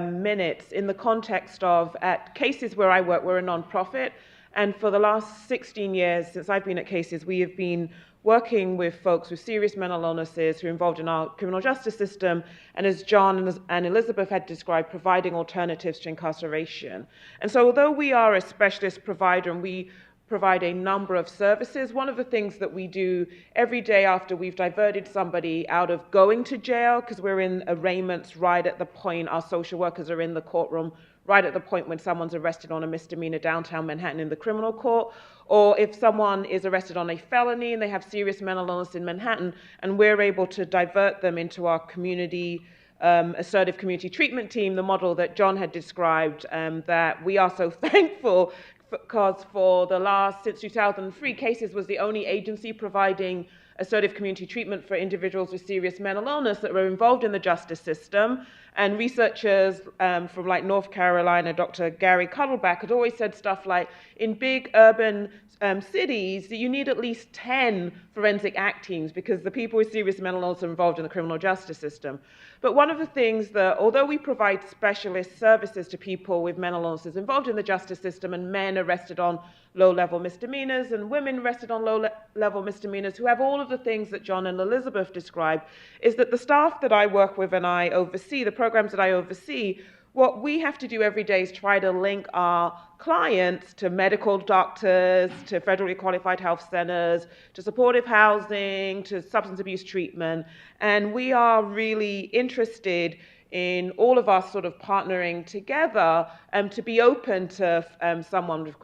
minutes in the context of, at Cases where I work, we're a nonprofit, and for the last 16 years since I've been at Cases, we have been working with folks with serious mental illnesses who are involved in our criminal justice system, and as John and Elizabeth had described, providing alternatives to incarceration. And so although we are a specialist provider and we provide a number of services, one of the things that we do every day after we've diverted somebody out of going to jail, because we're in arraignments right at the point, our social workers are in the courtroom right at the point when someone's arrested on a misdemeanor downtown Manhattan in the criminal court, or if someone is arrested on a felony and they have serious mental illness in Manhattan, and we're able to divert them into our community, assertive community treatment team, the model that John had described, that we are so thankful, because for the last, since 2003, Cases was the only agency providing assertive community treatment for individuals with serious mental illness that were involved in the justice system. And researchers from like North Carolina, Dr. Gary Cuddleback, had always said stuff like, in big urban cities, that you need at least 10 forensic act teams because the people with serious mental illness are involved in the criminal justice system. But one of the things that, although we provide specialist services to people with mental illnesses involved in the justice system, and men arrested on low-level misdemeanors and women arrested on low-level misdemeanors who have all of the things that John and Elizabeth described, is that the staff that I work with and I oversee, the programs that I oversee, what we have to do every day is try to link our clients to medical doctors, to federally qualified health centers, to supportive housing, to substance abuse treatment. And we are really interested in all of us sort of partnering together to be open to someone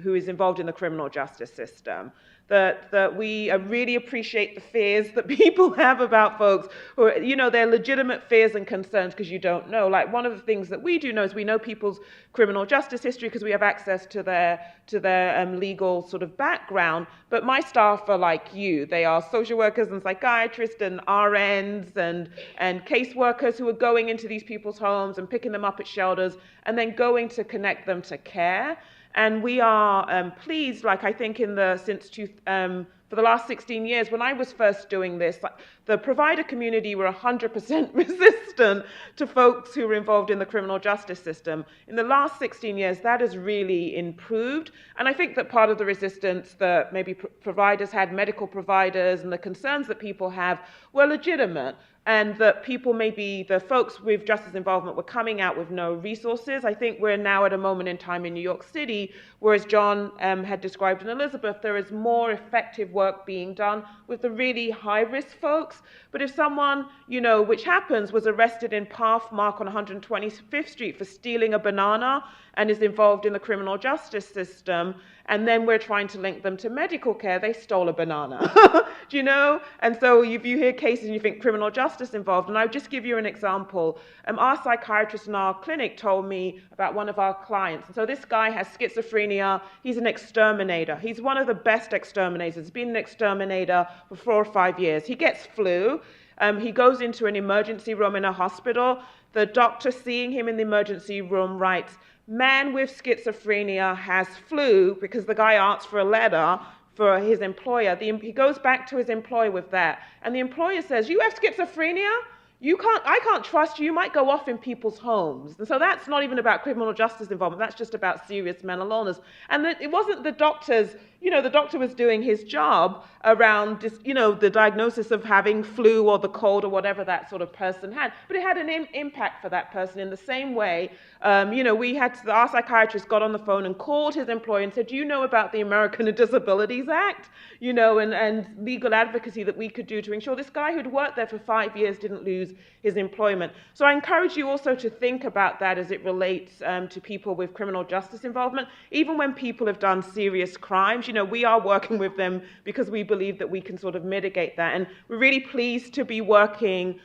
who is involved in the criminal justice system. That we really appreciate the fears that people have about folks who are, you know, they're legitimate fears and concerns because you don't know. Like, one of the things that we do know is we know people's criminal justice history because we have access to their legal sort of background. But my staff are like you. They are social workers and psychiatrists and RNs and caseworkers who are going into these people's homes and picking them up at shelters and then going to connect them to care. And we are pleased, like I think for the last 16 years, when I was first doing this, the provider community were 100% resistant to folks who were involved in the criminal justice system. In the last 16 years, that has really improved. And I think that part of the resistance that maybe providers had, medical providers, and the concerns that people have were legitimate. And that people, maybe the folks with justice involvement, were coming out with no resources. I think we're now at a moment in time in New York City, whereas John had described in Elizabeth, there is more effective work being done with the really high-risk folks. But if someone, you know, which happens, was arrested in Pathmark on 125th Street for stealing a banana and is involved in the criminal justice system, and then we're trying to link them to medical care, they stole a banana. Do you know? And so if you hear cases and you think criminal justice involved, and I'll just give you an example. Our psychiatrist in our clinic told me about one of our clients. And so this guy has schizophrenia. He's an exterminator. He's one of the best exterminators. He's been an exterminator for 4 or 5 years. He gets flu. He goes into an emergency room in a hospital. The doctor seeing him in the emergency room writes, "Man with schizophrenia has flu," because the guy asked for a letter for his employer. He goes back to his employer with that. And the employer says, "You have schizophrenia? I can't trust you. You might go off in people's homes." And so that's not even about criminal justice involvement. That's just about serious mental illness. And it wasn't the doctor's, you know, the doctor was doing his job around, the diagnosis of having flu or the cold or whatever that sort of person had. But it had an impact for that person in the same way. Our psychiatrist got on the phone and called his employer and said, "Do you know about the American Disabilities Act?" And legal advocacy that we could do to ensure this guy who'd worked there for 5 years didn't lose his employment. So I encourage you also to think about that as it relates to people with criminal justice involvement. Even when people have done serious crimes, we are working with them because we believe that we can sort of mitigate that. And we're really pleased to be working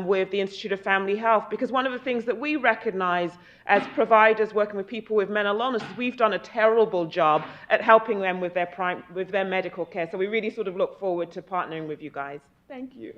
with the Institute of Family Health, because one of the things that we recognize as providers working with people with mental illness is we've done a terrible job at helping them with their medical care. So we really sort of look forward to partnering with you guys. Thank you.